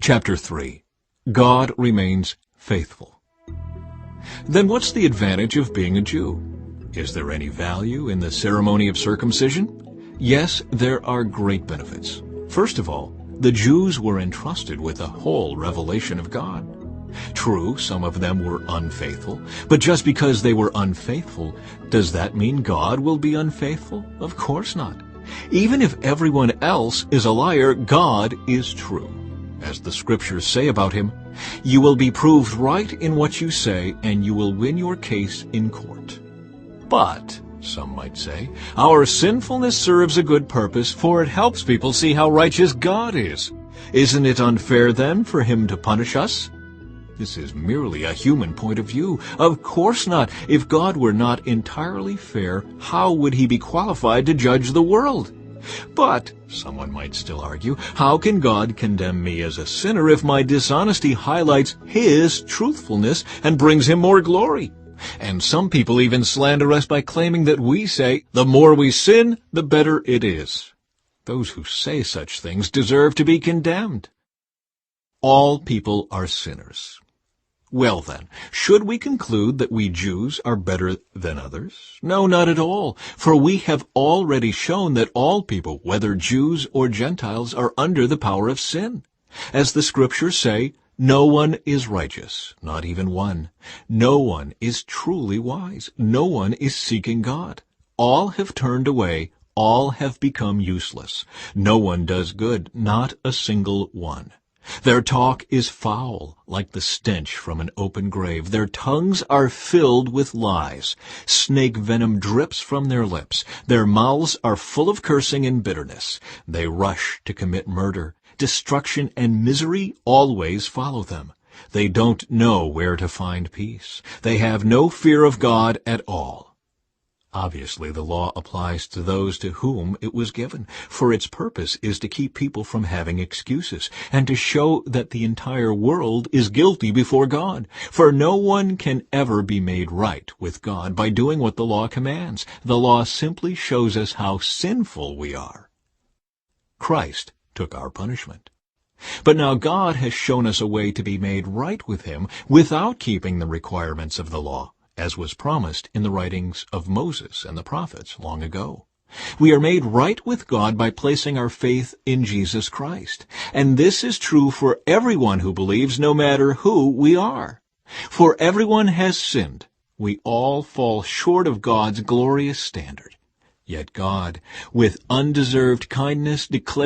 Chapter 3. God remains faithful. Then what's the advantage of being a Jew? Is there any value in the ceremony of circumcision? Yes, there are great benefits. First of all, the Jews were entrusted with the whole revelation of God. True, some of them were unfaithful, but just because they were unfaithful, does that mean God will be unfaithful? Of course not. Even if everyone else is a liar, God is true. As the Scriptures say about him, "You will be proved right in what you say, and you will win your case in court." But, some might say, our sinfulness serves a good purpose, for it helps people see how righteous God is. Isn't it unfair, then, for him to punish us? This is merely a human point of view. Of course not. If God were not entirely fair, how would he be qualified to judge the world? But, someone might still argue, how can God condemn me as a sinner if my dishonesty highlights his truthfulness and brings him more glory? And some people even slander us by claiming that we say, the more we sin, the better it is. Those who say such things deserve to be condemned. All people are sinners. Well then, should we conclude that we Jews are better than others? No, not at all, for we have already shown that all people, whether Jews or Gentiles, are under the power of sin. As the Scriptures say, no one is righteous, not even one. No one is truly wise. No one is seeking God. All have turned away. All have become useless. No one does good, not a single one. Their talk is foul, like the stench from an open grave. Their tongues are filled with lies. Snake venom drips from their lips. Their mouths are full of cursing and bitterness. They rush to commit murder. Destruction and misery always follow them. They don't know where to find peace. They have no fear of God at all. Obviously, the law applies to those to whom it was given, for its purpose is to keep people from having excuses, and to show that the entire world is guilty before God. For no one can ever be made right with God by doing what the law commands. The law simply shows us how sinful we are. Christ took our punishment. But now God has shown us a way to be made right with him without keeping the requirements of the law, as was promised in the writings of Moses and the prophets long ago. We are made right with God by placing our faith in Jesus Christ. And this is true for everyone who believes, no matter who we are. For everyone has sinned. We all fall short of God's glorious standard. Yet God, with undeserved kindness, declares